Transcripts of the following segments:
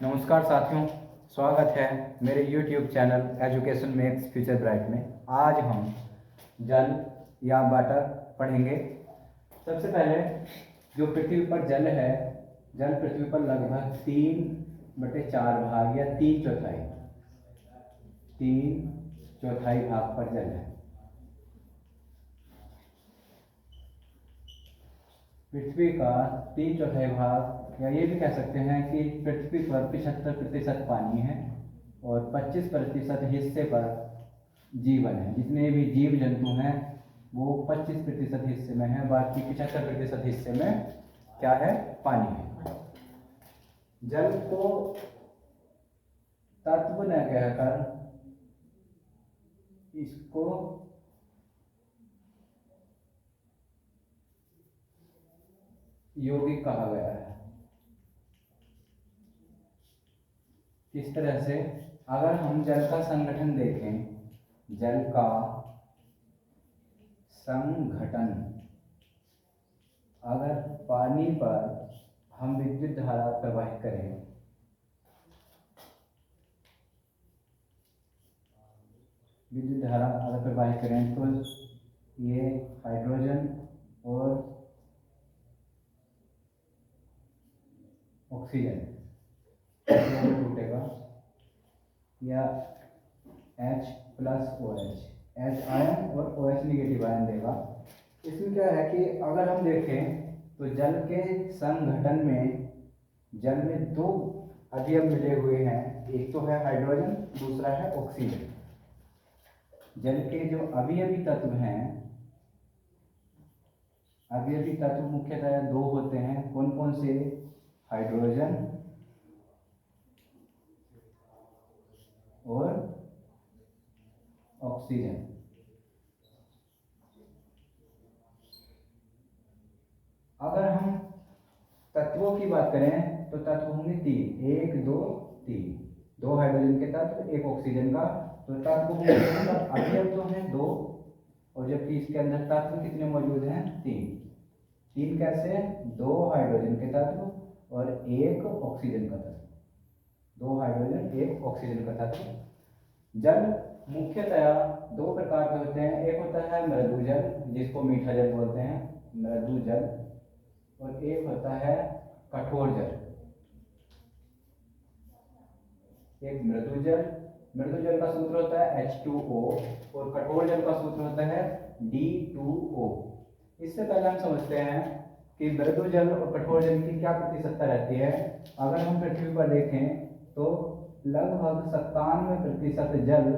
नमस्कार साथियों, स्वागत है मेरे YouTube channel education makes future bright में। आज हम जल या वाटर पढ़ेंगे। सबसे पहले जो पृथ्वी पर जल है, जल पृथ्वी पर लगभग 3/4 भाग या 3/4 भाग पर जल है। पृथ्वी का 3/4 भाग, या ये भी कह सकते हैं कि पृथ्वी पर 75% पानी है और 25% हिस्से पर जीवन है। जितने भी जीव जंतु हैं वो 25% हिस्से में है, बाकी 75% हिस्से में क्या है? पानी है। जल को तत्व न कहकर इसको यौगिक कहा गया है। किस तरह से? अगर हम जल का संगठन देखें, जल का संगठन, अगर पानी पर हम विद्युत धारा प्रवाहित करें, विद्युत धारा अगर प्रवाहित करें तो ये हाइड्रोजन और ऑक्सीजन टूटेगा, या H+OH, H आयन और OH निगेटिव आयन देगा। इसमें क्या है कि अगर हम देखें तो जल के संघटन में जल में दो अवयव मिले हुए हैं, एक तो है हाइड्रोजन, दूसरा है ऑक्सीजन। जल के जो अवयवी तत्व हैं, अवयवी तत्व मुख्यतः दो होते हैं। कौन कौन से? हाइड्रोजन और ऑक्सीजन। अगर हम तत्वों की बात करें तो तत्व होंगे 3, 1 2 3। 2 हाइड्रोजन के तत्व, 1 ऑक्सीजन का, तो तत्व होंगे, मतलब अवयव तो हैं 2, और जबकि इसके अंदर तत्व कितने मौजूद हैं? 3 कैसे? 2 हाइड्रोजन के तत्व और 1 ऑक्सीजन का तत्व। 2 हाइड्रोजन 1 ऑक्सीजन का तत्व। जल मुख्यतया 2 प्रकार के होते हैं। एक होता है मृदु जल, जिसको मीठा जल बोलते हैं, मृदु जल, और एक होता है कठोर जल। एक मृदु जल का सूत्र होता है H2O और कठोर जल का सूत्र होता है D2O। इससे पहले हम समझते हैं कि मृदु जल और कठोर जल की क्या प्रतिशतता रहती है। अगर हम पृथ्वी पर देखें तो लगभग 97% जल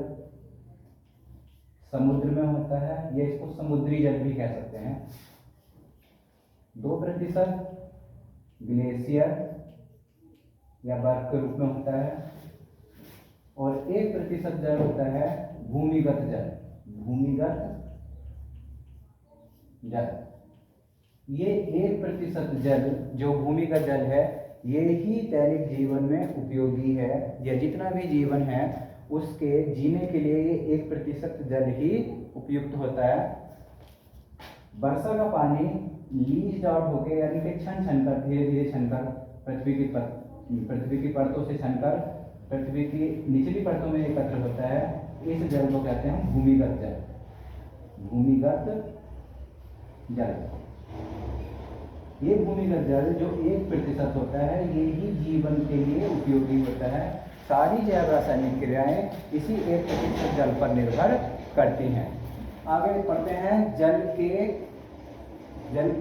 समुद्र में होता है, या इसको समुद्री जल भी कह सकते हैं। 2% ग्लेशियर या बर्फ के रूप में होता है, और 1% जल होता है भूमिगत जल। भूमिगत जल, ये 1% जल जो भूमिगत जल है, ये ही दैनिक जीवन में उपयोगी है, या जितना भी जीवन है उसके जीने के लिए ये 1% जल ही उपयुक्त होता है। वर्षा का पानी लीच आउट होकर, यानी कि छन छन कर, धीरे धीरे छनकर पृथ्वी की परतों से छनकर पृथ्वी की निचली परतों में एकत्र होता है। इस जल को कहते हैं भूमिगत जल। भूमिगत जल, ये भूमिगत जल जो 1% होता है, ये ही जीवन के लिए उपयोगी होता है। सारी जैव रासायनिक क्रियाएं इसी 1% जल पर निर्भर करती हैं। आगे पढ़ते हैं जल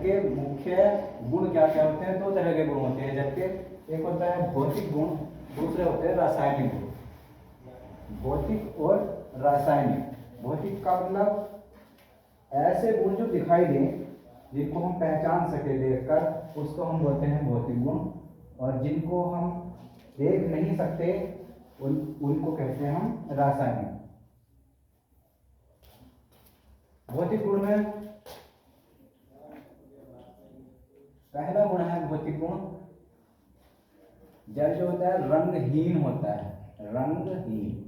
के मुख्य गुण क्या क्या होते हैं। 2 तरह के गुण होते हैं जल के, एक होता है भौतिक गुण, दूसरे होते हैं रासायनिक गुण। भौतिक और रासायनिक। भौतिक का मतलब ऐसे गुण जो दिखाई दें, जिनको हम पहचान सके देखकर, उसको हम बोलते हैं भौतिक गुण, और जिनको हम देख नहीं सकते उनको कहते हैं हम रासायनिक। भौतिक गुण में पहला गुण है भौतिक गुण, जल जो होता है रंगहीन होता है। रंगहीन,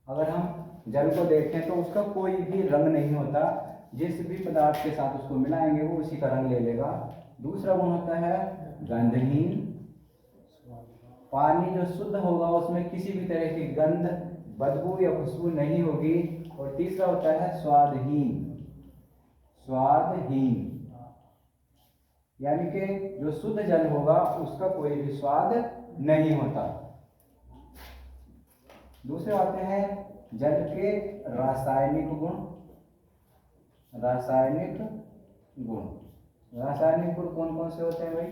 अगर हम जल को देखें तो उसका कोई भी रंग नहीं होता, जिस भी पदार्थ के साथ उसको मिलाएंगे वो उसी का रंग ले लेगा। दूसरा गुण होता है गंधहीन, पानी जो शुद्ध होगा उसमें किसी भी तरह की गंध, बदबू या खुशबू नहीं होगी। और तीसरा होता है स्वादहीन। स्वादहीन यानी कि जो शुद्ध जल होगा उसका कोई भी स्वाद नहीं होता। दूसरे आते हैं जल के रासायनिक गुण। रासायनिक गुण, रासायनिक गुण कौन कौन से होते हैं भाई?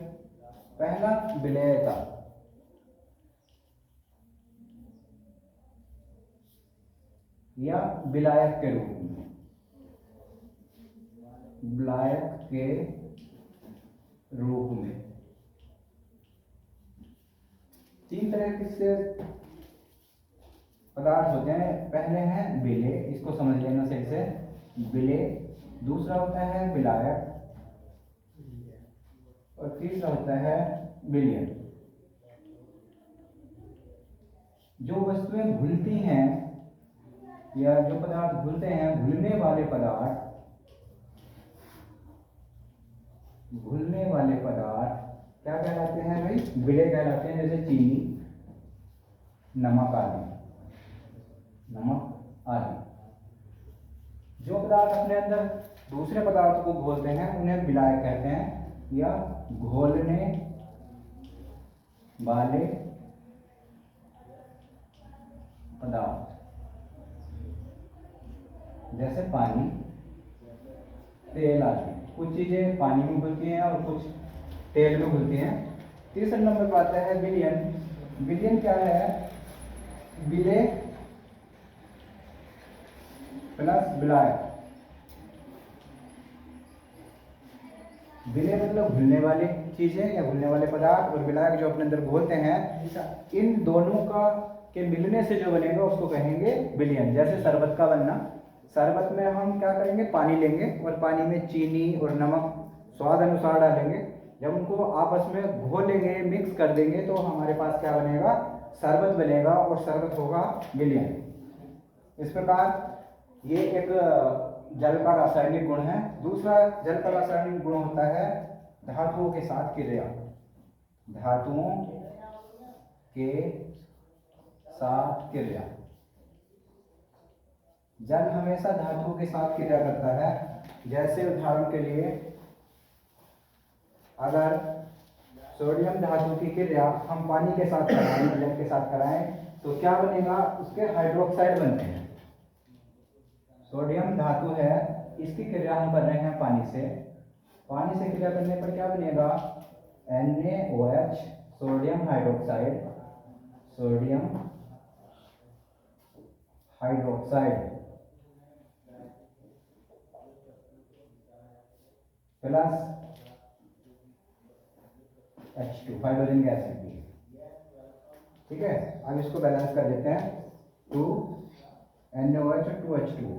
पहला विलेयता। या विलायक के रूप में, विलायक के रूप में। तीन तरह के पदार्थ होते हैं। पहले हैं विलेय, इसको समझ लेना सही से, विलेय। दूसरा होता है विलायक और तीसरा होता है विलयन। जो वस्तुएं घुलती हैं या जो पदार्थ घुलते हैं, घुलने वाले पदार्थ, घुलने वाले पदार्थ क्या कहलाते हैं भाई? विलेय कहलाते हैं। जैसे चीनी, नमक आदि, नमक आदि। जो पदार्थ अपने अंदर दूसरे पदार्थ को घोलते हैं उन्हें विलायक कहते हैं, या घोलने वाले पदार्थ। जैसे पानी, तेल आदि। कुछ चीजें पानी में घुलती हैं और कुछ तेल में घुलती हैं। तीसरे नंबर पर आता है विलयन। विलयन क्या है? विलेय प्लस विलायक। विलेय मतलब घुलने वाली चीजें या घुलने वाले पदार्थ, और विलायक जो अपने अंदर घोलते हैं। इन दोनों का के मिलने से जो बनेगा उसको कहेंगे विलयन। जैसे शरबत का बनना, शरबत में हम क्या करेंगे? पानी लेंगे और पानी में चीनी और नमक स्वाद अनुसार डालेंगे। जब उनको आपस में घोलेंगे, मिक्स कर देंगे, तो हमारे पास क्या बनेगा? शरबत बनेगा, और शरबत होगा विलयन। इस प्रकार ये एक जल का रासायनिक गुण है। दूसरा जल का रासायनिक गुण होता है धातुओं के साथ क्रिया। धातुओं के साथ क्रिया। जल हमेशा धातुओं के साथ क्रिया करता है। जैसे उदाहरण के लिए, अगर सोडियम धातु की क्रिया हम पानी के साथ कराएं, जल के साथ कराएं, तो क्या बनेगा? उसके हाइड्रोक्साइड बनते हैं। सोडियम धातु है, इसकी क्रिया हम कर रहे हैं पानी से। पानी से क्रिया करने पर क्या बनेगा? NaOH, sodium hydroxide, sodium hydroxide plus H2, hydrogen gas है। ठीक है, अब इसको बैलेंस कर देते हैं। 2 NaOH और 2 H2,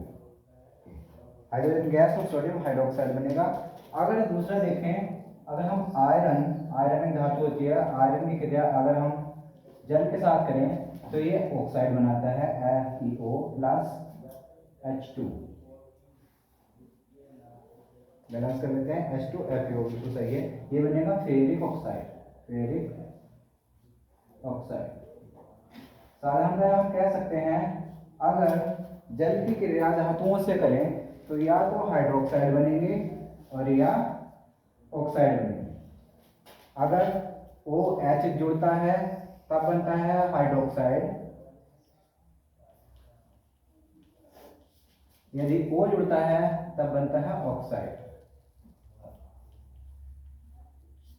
हाइड्रोजन गैस और सोडियम हाइड्रोक्साइड बनेगा। अगर दूसरा देखें, अगर हम आयरन एक धातु होती है, आयरन की क्रिया अगर हम जल के साथ करें तो ये ऑक्साइड बनाता है, FeO प्लस H2। बैलेंस कर लेते हैं, H2FeO बिल्कुल सही है। ये बनेगा फेरिक ऑक्साइड। Ferric oxide. साधारणतः हम कह सकते हैं, अगर जल की क्रिया धातुओं से करें तो या तो हाइड्रोक्साइड बनेंगे और या ऑक्साइड बनेंगे। अगर OH जुड़ता है तब बनता है हाइड्रोक्साइड, यदि O जुड़ता है तब बनता है ऑक्साइड।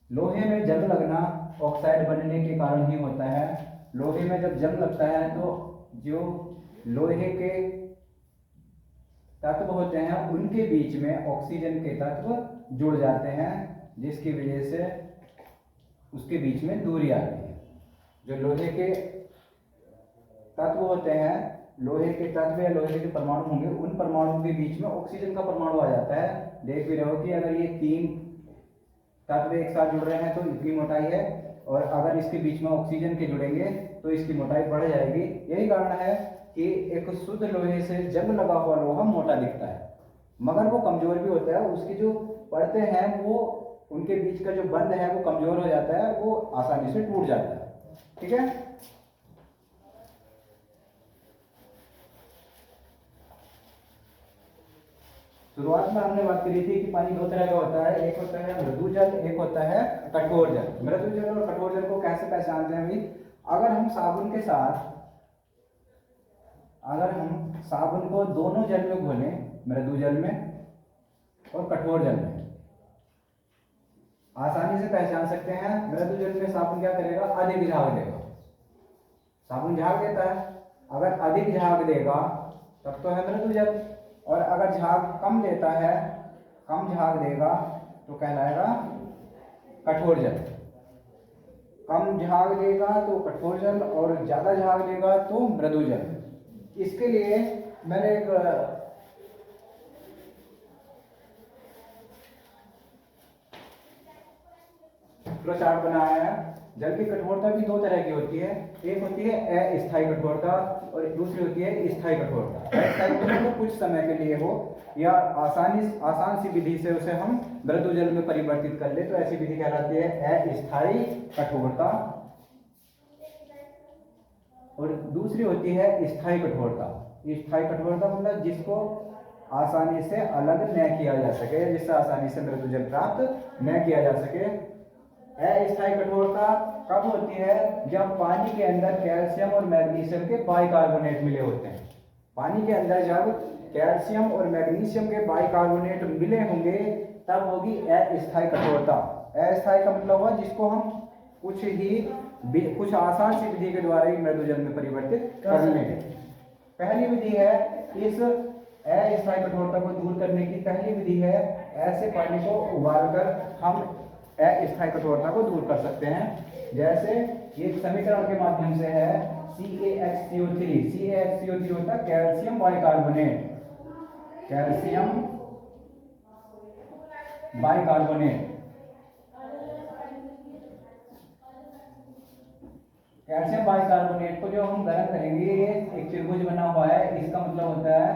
लोहे में जंग लगना ऑक्साइड बनने के कारण ही होता है। लोहे में जब जंग लगता है तो जो लोहे के तत्व होते हैं उनके बीच में ऑक्सीजन के तत्व जुड़ जाते हैं, जिसकी वजह से उसके बीच में दूरी आती है। जो लोहे के तत्व होते हैं, लोहे के तत्व या लोहे के परमाणु होंगे, उन परमाणुओं के बीच में ऑक्सीजन का परमाणु आ जाता है। देख भी रहे हो कि अगर ये 3 तत्व एक साथ जुड़ रहे हैं तो इतनी मोटाई है, और अगर इसके बीच में ऑक्सीजन के जुड़ेंगे तो इसकी मोटाई बढ़ जाएगी। यही कारण है कि एक शुद्ध लोहे से जंग लगा हुआ लोहा मोटा दिखता है, मगर वो कमजोर भी होता है। उसकी जो परतें हैं वो, उनके बीच का जो बंध है वो कमजोर हो जाता है, वो आसानी से टूट जाता है। ठीक है। शुरुआत में हमने बात करी थी कि पानी दो तरह का होता है, एक होता है मृदु जल, एक होता है कठोर जल। मृदु जल और कठोर जल को कैसे पहचानते हैं भाई? अगर हम साबुन के साथ, अगर हम साबुन को दोनों जल में घोलें, मृदु जल में और कठोर जल में, आसानी से पहचान सकते हैं। मृदु जल में साबुन क्या करेगा? अधिक झाग देगा। साबुन झाग देता है, अगर अधिक झाग देगा तब तो है मृदु जल, और अगर झाग कम देता है, कम झाग देगा तो कहलाएगा कठोर जल। कम झाग देगा तो कठोर जल, और ज्यादा झाग देगा तो मृदु जल। इसके लिए मैंने एक फ्लो चार्ट बनाया है। जल की कठोरता भी दो तरह की होती है, एक होती है अस्थायी कठोरता और दूसरी होती है स्थायी कठोरता। अस्थायी कठोरता कुछ समय के लिए हो या आसान सी विधि से उसे हम मृदु जल में परिवर्तित कर ले तो ऐसी विधि कहलाती है अस्थायी कठोरता, और दूसरी होती है स्थायी कठोरता। स्थायी कठोरता मतलब जिसको आसानी से अलग न किया जा सके, जिससे आसानी से मृदु जल प्राप्त न किया जा सके। अस्थायी कठोरता कब होती है? जब पानी के अंदर कैल्शियम और मैग्नीशियम के बाइकार्बोनेट मिले होते हैं। पानी के अंदर जब कैल्शियम और मैग्नीशियम के बाइकार्बोनेट मिले होंगे तब होगी अस्थायी कठोरता। अस्थायी का मतलब हुआ जिसको हम कुछ आसान सी विधि के द्वारा ही मृदु जल में परिवर्तित कर लें। पहली विधि है इस अस्थायी कठोरता को दूर करने की, पहली विधि है ऐसे पानी को उबालकर हम अस्थायी कठोरता को दूर कर सकते हैं। जैसे ये समीकरण के माध्यम से है CaHCO3। CaHCO3 होता है calcium bicarbonate, calcium bicarbonate. Calcium bicarbonate को जो हम गर्म करेंगे, ये एक त्रिभुज बना हुआ है, इसका मतलब होता है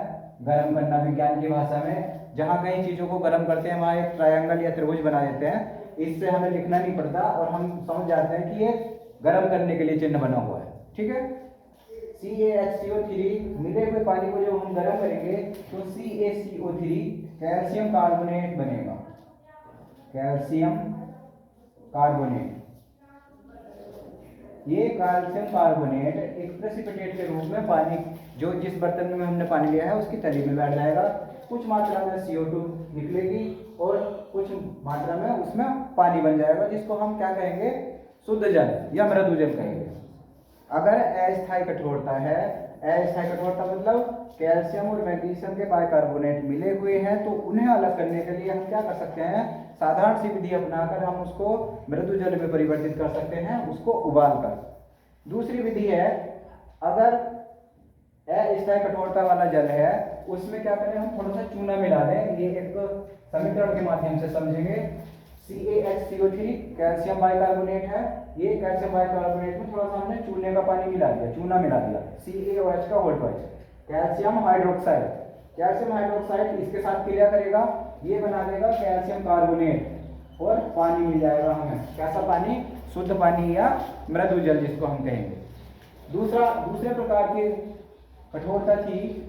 गर्म करना विज्ञान की भाषा में। जहां कई चीजों को गर्म करते हैं वहां एक ट्रायंगल या त्रिभुज बना देते हैं, इससे हमें लिखना नहीं पड़ता और हम समझ जाते हैं कि ये गर्म करने के लिए चिन्ह बना हुआ है। ठीक है। CaHCO3 मिले हुए पानी को जब हम गर्म करेंगे तो CaCO3 कैल्शियम कार्बोनेट बनेगा, कैल्शियम कार्बोनेट। ये कैल्शियम कार्बोनेट एक प्रेसिपिटेट के रूप में पानी, जो जिस बर्तन में हमने पानी लिया है उसकी तली में बैठ जाएगा। कुछ मात्रा में CO2 निकलेगी और कुछ मात्रा में उसमें पानी बन जाएगा, जिसको हम क्या कहेंगे? शुद्ध जल या मृदु जल कहेंगे। अगर अस्थायी कठोरता है, अस्थायी कठोरता मतलब कैल्शियम और मैग्नीशियम के बाइकार्बोनेट मिले हुए हैं, तो उन्हें अलग करने के लिए हम क्या कर सकते हैं? साधारण सी विधि अपनाकर हम उसको मृदु जल में परिवर्तित कर सकते हैं, उसको उबालकर। दूसरी विधि है, अगर अस्थायी कठोरता वाला जल है उसमें क्या करें? हम थोड़ा सा चूना मिला दें। ये एक समीकरण के माध्यम से समझेंगे। CaHCO3 कैल्शियम बाइकार्बोनेट है, ये कैल्शियम बाइकार्बोनेट में थोड़ा सा हमने चूने का पानी मिला दिया, चूना मिला दिया, CaOH का whole twice, calcium hydroxide. Calcium hydroxide इसके साथ क्रिया करेगा, ये बना देगा कैल्शियम कार्बोनेट और पानी मिल जाएगा हमें। कैसा पानी? शुद्ध पानी या मृदु जल जिसको हम कहेंगे। दूसरे प्रकार की कठोरता थी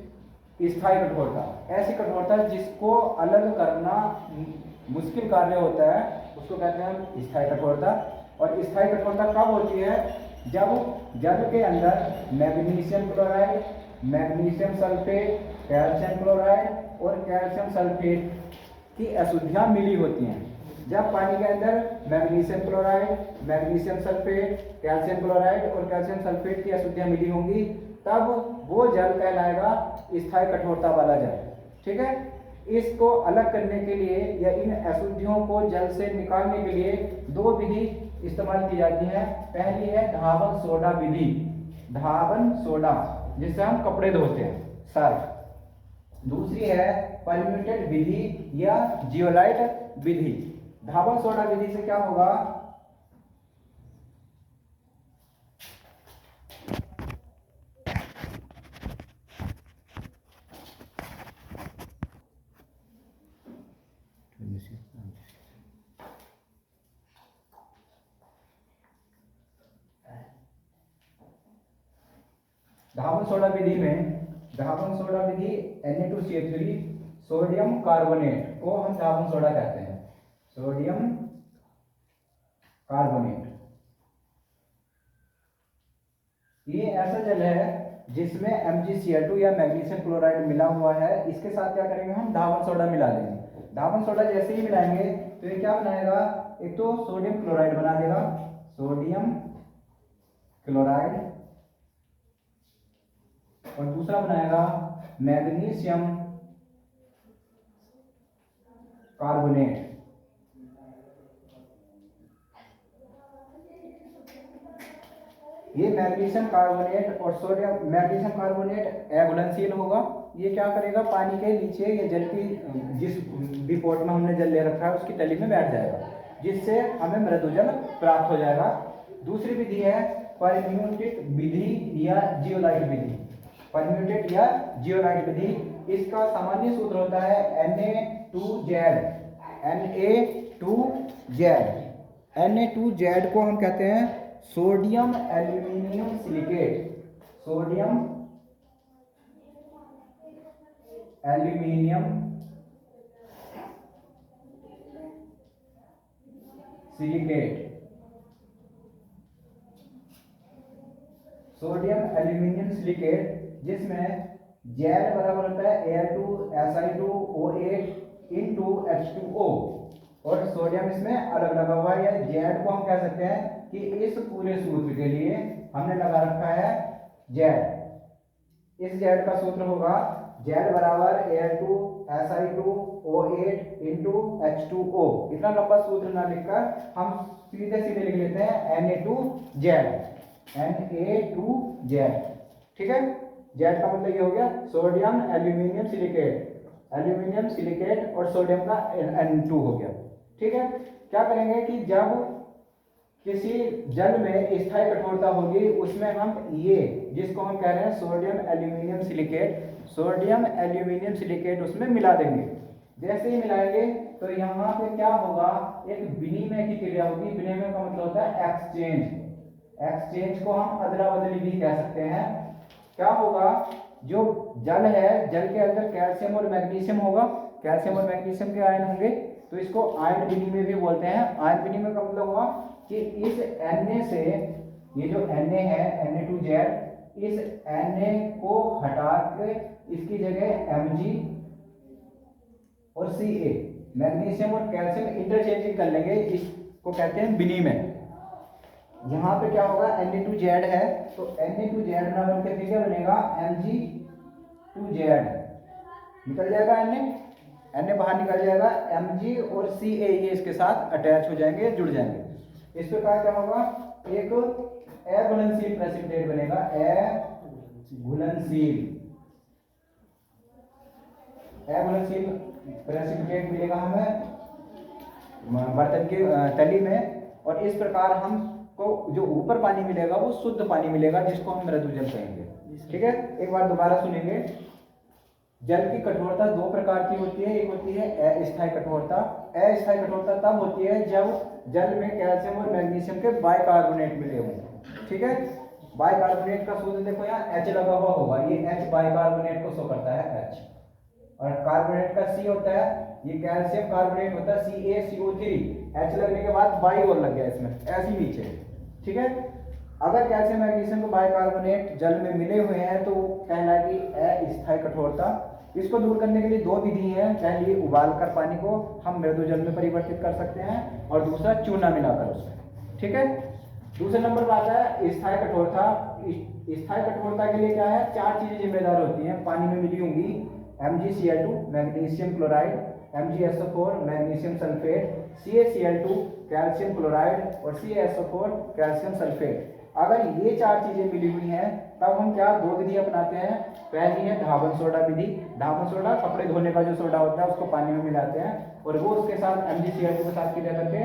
स्थायी कठोरता। ऐसी कठोरता जिसको अलग करना मुश्किल कार्य होता है उसको कहते हैं स्थायी कठोरता। और स्थायी कठोरता कब होती है? जब जल के अंदर magnesium chloride, magnesium sulphate, calcium chloride और कैल्शियम सल्फेट की अशुद्धियां मिली होती हैं। जब पानी के अंदर magnesium chloride, magnesium sulphate, calcium chloride और कैल्शियम सल्फेट की अशुद्धियां मिली होंगी तब वो जल कहलाएगा स्थायी कठोरता वाला जल। ठीक है। इसको अलग करने के लिए या इन अशुद्धियों को जल से निकालने के लिए दो विधि इस्तेमाल की जाती है। पहली है धावन सोडा विधि, धावन सोडा जिससे हम कपड़े धोते हैं, सर्फ। दूसरी है परम्यूटेड विधि या जियोलाइट विधि। धावन सोडा विधि से क्या होगा? धावन सोडा विधि में, धावन सोडा विधि Na2CO3 सोडियम कार्बोनेट को हम धावन सोडा कहते हैं, सोडियम कार्बोनेट। ये ऐसा जल है जिसमें MgCl2 या मैग्नीशियम क्लोराइड मिला हुआ है। इसके साथ क्या करेंगे, हम धावन सोडा मिला देंगे। धावन सोडा जैसे ही मिलाएंगे तो ये क्या बनाएगा, एक तो सोडियम क्लोराइड बना देगा, सोडियम क्लोराइड, और दूसरा बनाएगा मैग्नीशियम कार्बोनेट। ये मैग्नीशियम कार्बोनेट और सोडियम, मैग्नीशियम कार्बोनेट अघुलनशील होगा। ये क्या करेगा, पानी के नीचे या जल की जिस भी पॉट में हमने जल ले रखा है उसकी तली में बैठ जाएगा, जिससे हमें मृदु जल प्राप्त हो जाएगा। दूसरी विधि है परम्यूटेट विधि या जियोलाइट विधि। परम्यूटेट या जियोलाइट विधि, इसका सामान्य सूत्र होता है Na2Z। Na2Z, Na2Z को हम कहते हैं sodium aluminium silicate, sodium aluminium silicate, sodium aluminium silicate, जिसमें Z बराबर होता है Al2Si2O8 into H2O, और सोडियम इसमें अलग लगा हुआ है। या Z को हम कह सकते हैं कि इस पूरे सूत्र के लिए हमने लगा रखा है Z। इस Z का सूत्र होगा Z बराबर Al2Si2O8 into H2O। इतना लंबा सूत्र ना लिखकर हम सीधे सीधे लिख लेते हैं Na2Z, Na2Z। ठीक है, Z का मतलब ये हो गया sodium aluminium silicate, aluminium silicate और सोडियम का N2 हो गया। ठीक है, क्या करेंगे कि जब किसी जल में स्थायी कठोरता होगी उसमें हम ये जिसको हम कह रहे हैं sodium aluminium silicate, sodium aluminium silicate उसमें मिला देंगे। जैसे ही मिलाएंगे तो यहाँ पे क्या होगा, एक विनिमय की क्रिया होगी। विनिमय का मतलब होता है एक्सचेंज। एक्सचेंज को हम अदला बदली भी कह सकते हैं। क्या होगा, जो जल है, जल के अंदर कैल्शियम और मैग्नीशियम होगा, कैल्शियम और मैग्नीशियम के आयन होंगे, तो इसको आयन विनिमय भी बोलते हैं। आयन विनिमय का मतलब हुआ कि इस Na से, ये जो Na है Na2Z, इस Na को हटा के इसकी जगह Mg और Ca, मैग्नीशियम और कैल्शियम इंटरचेंजिंग कर लेंगे, इसको कहते हैं विनिमय। यहाँ पे क्या होगा, Na2Z है तो Na2Z ना बनकर फिर क्या बनेगा, Mg2Z, निकल जाएगा Na बाहर निकल जाएगा, Mg और Ca ये इसके साथ अटैच हो जाएंगे, जुड़ जाएंगे। इस प्रकार क्या होगा, एक अघुलनशील प्रेसिपिटेट बनेगा, अघुलनशील प्रेसिपिटेट मिलेगा हमें बर्तन की तली में। और इस प्रकार हमको जो ऊपर पानी मिलेगा वो शुद्ध पानी मिलेगा, जिसको हम मृदु जल कहेंगे। ठीक है, एक बार दोबारा सुनेंगे। जल की कठोरता दो प्रकार की होती है। एक होती है अस्थायी कठोरता। अस्थायी कठोरता तब होती है जब जल में कैल्शियम और मैग्नीशियम के बाइकार्बोनेट मिले हों। ठीक है, बाइकार्बोनेट का सूत्र देखो, यहाँ H लगा हुआ होगा, ये H बाइकार्बोनेट को शो करता है H, और कार्बोनेट का C होता है, ये कैल्शियम कार्बोनेट होता है CaCO3। H लगने के बाद बाई और लग गया इसमें, ऐसे नीचे। ठीक है, अगर कैल्शियम मैग्नीशियम के बाइकार्बोनेट जल में मिले हुए हैं तो कहलाएगी अस्थायी कठोरता। इसको दूर करने के लिए दो विधि हैं। पहली, उबालकर पानी को हम मृदु जल में परिवर्तित कर सकते हैं, और दूसरा चूना मिलाकर उसमें। ठीक है, दूसरे नंबर पर आता है स्थायी कठोरता। स्थायी कठोरता के लिए क्या है, चार चीजें जिम्मेदार होती हैं, पानी में मिली होंगी। MgCl2 magnesium chloride, MgSO4 magnesium sulphate, CaCl2 calcium chloride और CaSO4 कैल्शियम सल्फेट। अगर ये चार चीजें मिली हुई हैं तब हम क्या दो विधि अपनाते हैं। पहली है धावन सोडा विधि। धावन सोडा कपड़े धोने का जो सोडा होता है उसको पानी में मिलाते हैं, और वो उसके साथ MgCl2 के साथ क्रिया करके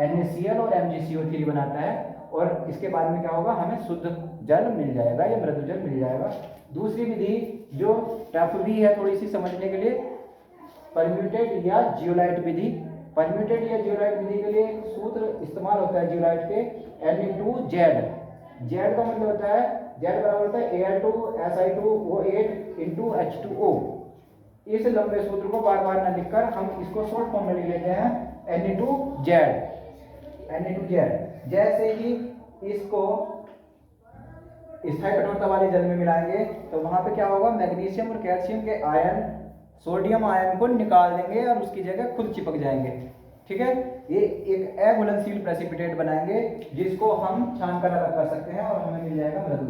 NaCl और MgCO3 बनाता है, और इसके बाद में क्या होगा, हमें शुद्ध जल मिल जाएगा या मृदु जल मिल जाएगा। दूसरी विधि जो टफ भी है थोड़ी सी समझने के लिए, परम्यूटेट या जियोलाइट विधि। परम्यूटेट या जियोलाइट विधि के लिए एक सूत्र इस्तेमाल होता है जियोलाइट के, Na2Z। जेड का मतलब होता है, जेड बराबर होता है Al2SI2O8 इंटू H2O। इस लंबे सूत्र को बार बार ना लिखकर हम इसको शॉर्ट फॉर्म में लिख लेते हैं Na2Z। जैसे ही इसको स्थायी कठोरता वाले जल में मिलाएंगे तो वहां पे क्या होगा, मैग्नीशियम और कैल्शियम के आयन सोडियम आयन को निकाल देंगे और उसकी जगह खुद चिपक जाएंगे। ठीक है, ये एक अघुलनशील प्रेसिपिटेट बनाएंगे जिसको हम छान कर अलग कर सकते हैं और हमें मिल जाएगा मृदु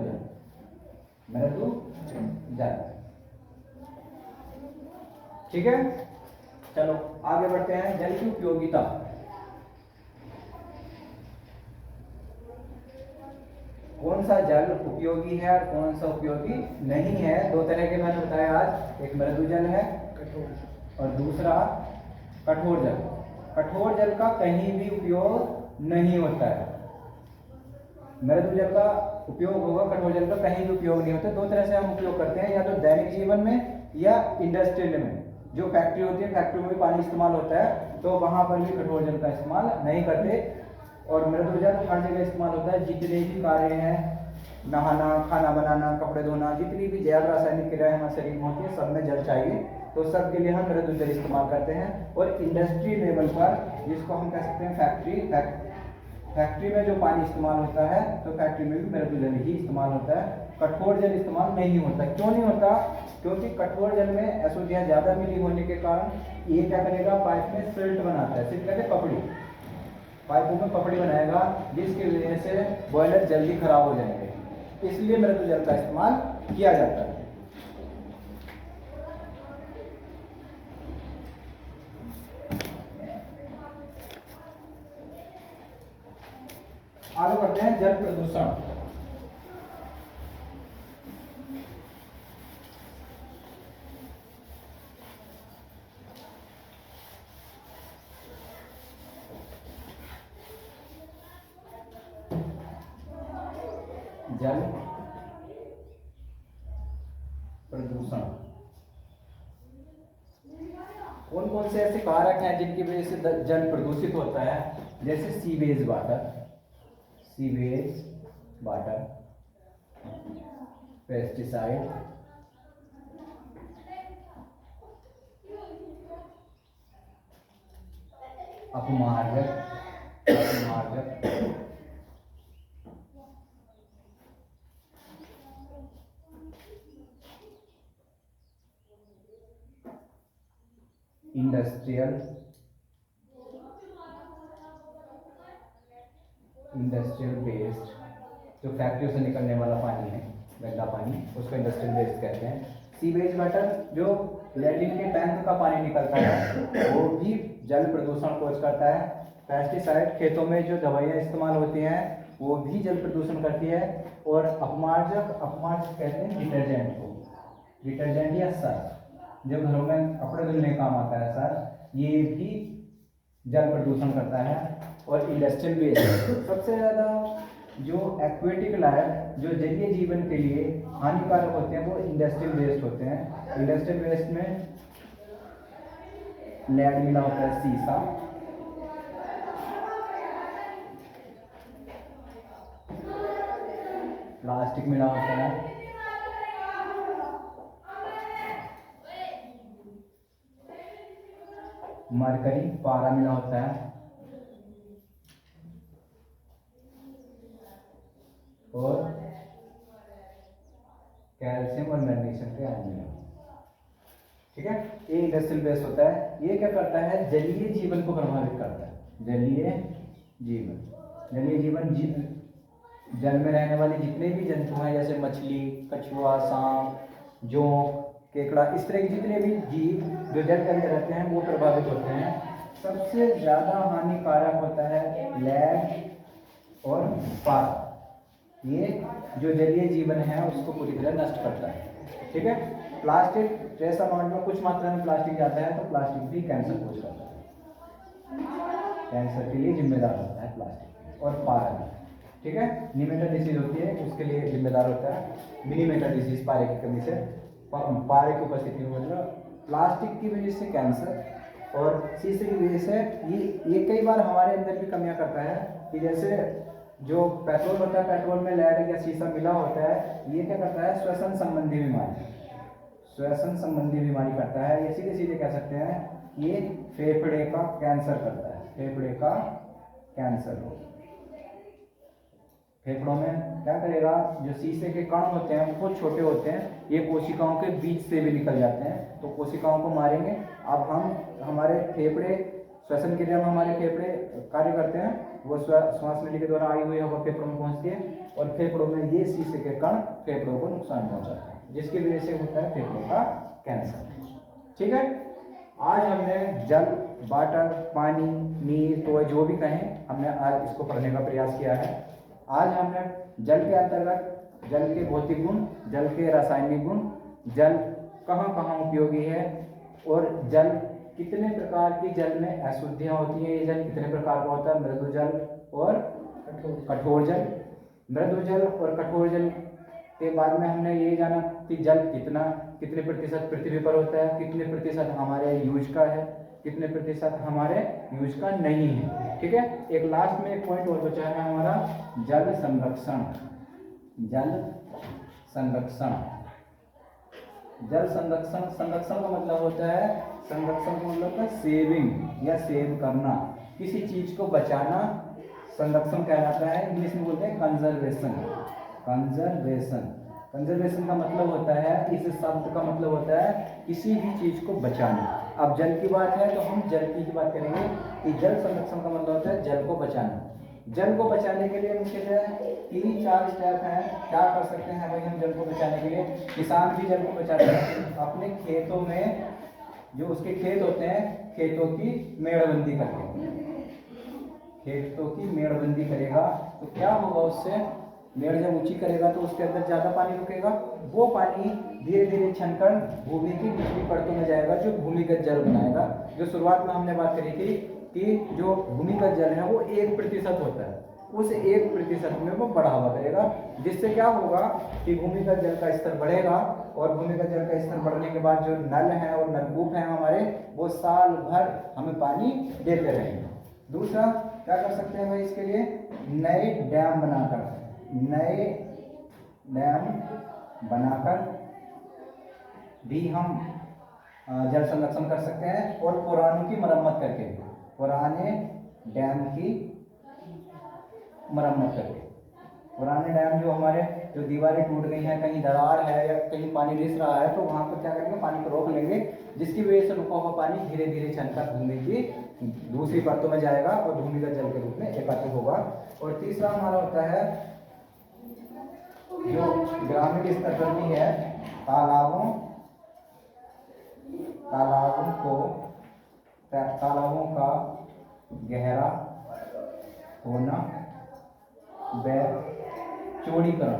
जल। ठीक है, चलो आगे बढ़ते हैं। जल की उपयोगिता। कौन सा जल उपयोगी है और कौन सा उपयोगी नहीं है, दो तरह के मैंने बताया आज। एक मृदु जल है और दूसरा कठोर जल। कठोर जल का कहीं भी उपयोग नहीं होता है। मृदु जल का उपयोग होगा, कठोर जल का कहीं भी उपयोग नहीं होता। दो तरह से हम उपयोग करते हैं, या तो दैनिक जीवन में या इंडस्ट्रियल में। जो फैक्ट्री होती है, फैक्ट्री में भी पानी इस्तेमाल होता है, तो वहां पर भी कठोर जल का इस्तेमाल नहीं करते। और मृदु जल हर जगह इस्तेमाल होता है। जितने भी कार्य हैं, नहाना, खाना बनाना, कपड़े धोना, जितनी भी जैव रासायनिक क्रियाएं हमारे शरीर में होती है, सब में जल चाहिए, तो सब के लिए हम मृदु जल इस्तेमाल करते हैं। और इंडस्ट्री लेवल पर, जिसको हम कह सकते हैं फैक्ट्री में जो पानी इस्तेमाल होता है, तो फैक्ट्री में भी मृदु जल ही इस्तेमाल होता है। कठोर जल इस्तेमाल नहीं होता। क्यों नहीं होता? क्योंकि कठोर जल में अशुद्धियाँ ज़्यादा मिली होने के कारण ये क्या करेगा, पाइप में सिल्ट बनाता है। सिल्ट कहते हैं पपड़ी, पाइपों में पपड़ी बनाएगा, जिसकी वजह से बॉयलर जल्दी खराब हो जाएंगे। इसलिए मृदु जल का इस्तेमाल किया जाता है। आगे बढ़ते हैं। जल प्रदूषण। जल प्रदूषण कौन कौन से ऐसे कारक हैं जिनकी वजह से जल प्रदूषित होता है? जैसे सीवेज वाटर, पेस्टिसाइड, अपमार्जक, इंडस्ट्रियल वेस्ट, जो फैक्ट्रियों से निकलने वाला पानी है, गंदा पानी, उसको इंडस्ट्रियल वेस्ट कहते हैं। सीवेज वाटर, जो लैट्रिन के टैंक का पानी निकलता है, वो भी जल प्रदूषण कोज करता है। पेस्टिसाइड, खेतों में जो दवाइयाँ इस्तेमाल होती हैं, वो भी जल प्रदूषण करती है। और अपमार्जक कहते हैं डिटर्जेंट या सर्फ, जो घरों में कपड़े धुलने काम आता है सर, ये भी जल प्रदूषण करता है। और इंडस्ट्रियल वेस्ट, सबसे ज़्यादा जो एक्वेटिक लाइफ, जो जलीय जीवन के लिए हानिकारक होते हैं, वो इंडस्ट्रियल वेस्ट होते हैं। इंडस्ट्रियल वेस्ट में लेड मिला होता है, सीसा, प्लास्टिक मिला होता है, मरकरी, पारा मिला होता है, और कैल्शियम और मैग्नीशियम के आयन मिला। ठीक है, ये इंडस्ट्रियल वेस्ट होता है। ये क्या करता है, जलीय जीवन को प्रभावित करता है। जलीय जीवन जल में रहने वाले जितने भी जंतु हैं, जैसे मछली, कछुआ, सांप, जोंक, केकड़ा, इस तरह के जितने भी जीव जो जल के अंदर रहते हैं, वो प्रभावित होते हैं। सबसे ज़्यादा हानिकारक होता है लेड और पारा। ये जो जलीय जीवन है उसको पूरी तरह नष्ट करता है। ठीक है, प्लास्टिक, ट्रेस अमाउंट में कुछ मात्रा में प्लास्टिक जाता है, तो प्लास्टिक भी कैंसर कोज करता है, कैंसर के लिए जिम्मेदार होता है प्लास्टिक। और पारा भी, ठीक है, निमेटल डिसीज होती है, उसके लिए जिम्मेदार होता है मिनीमेटल डिसीज, पारे की कमी से, पारे की उपस्थिति में, मतलब प्लास्टिक की वजह से कैंसर और शीशे की वजह से ये कई बार हमारे अंदर भी कमियां करता है। कि जैसे जो पेट्रोल होता है, पेट्रोल में लेड या शीशा मिला होता है, ये क्या करता है, श्वसन संबंधी बीमारी, श्वसन संबंधी बीमारी करता है। ये सीधे सीधे कह सकते हैं ये फेफड़े का कैंसर करता है, फेफड़े का कैंसर। फेफड़ों में क्या करेगा, जो शीशे के कण होते हैं वो बहुत छोटे होते हैं, ये कोशिकाओं के बीच से भी निकल जाते हैं, तो कोशिकाओं को मारेंगे। अब हम हमारे फेफड़े श्वसन के लिए हम हमारे फेफड़े कार्य करते हैं, वो श्वास नली के द्वारा आई हुई हवा फेफड़ों में पहुंचती है और फेफड़ों में ये शीशे के कण फेफड़ों को नुकसान पहुंचाते हैं, जिसकी वजह से होता है फेफड़ों का कैंसर। ठीक है, आज हमने जल, वाटर, पानी, नीर, तो जो भी कहें, हमने आज इसको पढ़ने का प्रयास किया है। आज हमने जल के अंतर्गत जल के भौतिक गुण, जल के रासायनिक गुण, जल कहाँ कहाँ उपयोगी है और जल कितने प्रकार की, जल में अशुद्धियाँ होती हैं, ये जल कितने प्रकार का होता है, मृदु जल और कठोर जल। मृदु जल और कठोर जल के बाद में हमने ये जाना कि जल कितने प्रतिशत पृथ्वी पर होता है, कितने प्रतिशत हमारे यूज का है, कितने प्रतिशत हमारे यूज का नहीं है। ठीक है, एक लास्ट में एक पॉइंट और बचा है हमारा, जल संरक्षण। जल संरक्षण, जल संरक्षण, संरक्षण का मतलब होता है, संरक्षण का मतलब है सेविंग या सेव करना, किसी चीज को बचाना संरक्षण कहलाता है। इंग्लिश में बोलते हैं कंजर्वेशन। कंजर्वेशन, कंजर्वेशन का मतलब होता है, इस शब्द का मतलब होता है किसी भी चीज को बचाना। अब जल की बात है तो हम जल की बात करेंगे कि जल संरक्षण का मतलब होता है जल को बचाना। जल को बचाने के लिए मुख्यतः 3-4 स्टेप हैं। क्या कर सकते हैं भाई हम जल को बचाने के लिए? किसान भी जल को बचाते हैं अपने खेतों में, जो उसके खेत होते हैं, खेतों की मेड़बंदी करके, खेतों की मेड़बंदी करेगा तो क्या होगा, उससे मेड़ जब ऊंची करेगा तो उसके अंदर ज़्यादा पानी रुकेगा, वो पानी धीरे धीरे छनकर भूमि की निचली परतों में जाएगा, जो भूमिगत जल बनाएगा। जो शुरुआत में हमने बात करी थी कि जो भूमिगत जल है वो 1% होता है, उस 1% में वो बढ़ावा करेगा, जिससे क्या होगा कि भूमिगत जल का स्तर बढ़ेगा और भूमिगत जल का स्तर बढ़ने के बाद जो नल हैं और नलकूप हैं हमारे, वो साल भर हमें पानी देते रहेंगे। दूसरा क्या कर सकते हैं भाई इसके लिए? नए डैम बनाकर, नए डैम बनाकर भी हम जल संरक्षण कर सकते हैं, और पुरानों की मरम्मत करके, पुराने डैम की मरम्मत करके, पुराने डैम जो हमारे जो दीवारें टूट गई हैं, कहीं दरार है या कहीं पानी रिस रहा है, तो वहाँ पर क्या करेंगे, पानी को रोक लेंगे, जिसकी वजह से रुका हुआ पानी धीरे धीरे छनकर भूमि की दूसरी परतों में जाएगा और भूमिगत जल के रूप में एकत्रित होगा। और तीसरा हमारा होता है जो ग्रामीण स्तर पर भी है, तालाबों का गहरा होना व चौड़ीकरण।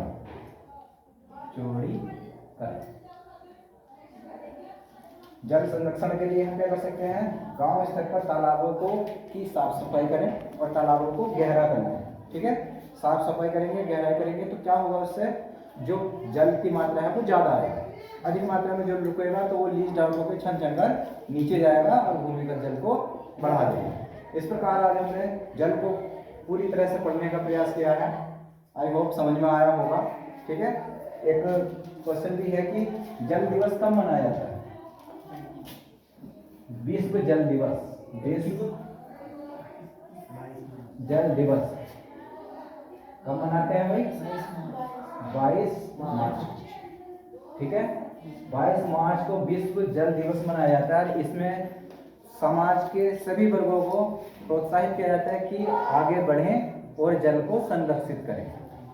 जल संरक्षण के लिए हम क्या कर सकते हैं? गांव स्तर पर तालाबों को की साफ सफाई करें और तालाबों को गहरा करना है। ठीक है, साफ सफाई करेंगे, गहराई करेंगे, तो क्या होगा, उससे जो जल की मात्रा है वो ज़्यादा आएगी। अधिक मात्रा में जल रुकेगा तो वो लीज डालों पे छन कर नीचे जाएगा और भूमिगत जल को बढ़ा देगा। इस प्रकार आज हमने जल को पूरी तरह से पढ़ने का प्रयास किया है। आई होप समझ में आया होगा। ठीक है, एक क्वेश्चन भी है कि जल दिवस कब मनाया जाता है? विश्व जल दिवस, विश्व जल दिवस कब मनाते हैं भाई? 22 मार्च। ठीक है, 22 मार्च को विश्व जल दिवस मनाया जाता है। इसमें समाज के सभी वर्गों को प्रोत्साहित किया जाता है कि आगे बढ़ें और जल को संरक्षित करें।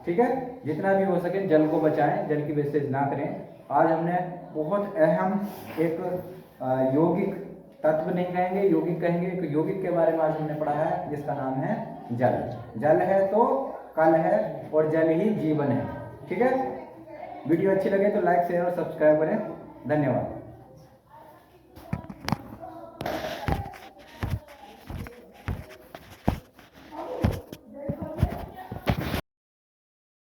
ठीक है, जितना भी हो सके जल को बचाएं, जल की वेस्टेज ना करें। आज हमने बहुत अहम एक यौगिक तत्व नहीं कहेंगे, यौगिक कहेंगे, एक यौगिक के बारे में आज हमने पढ़ा है, जिसका नाम है जल। जल है तो कल है और जल ही जीवन है। ठीक है, वीडियो अच्छी लगे तो लाइक, शेयर और सब्सक्राइब करें। धन्यवाद।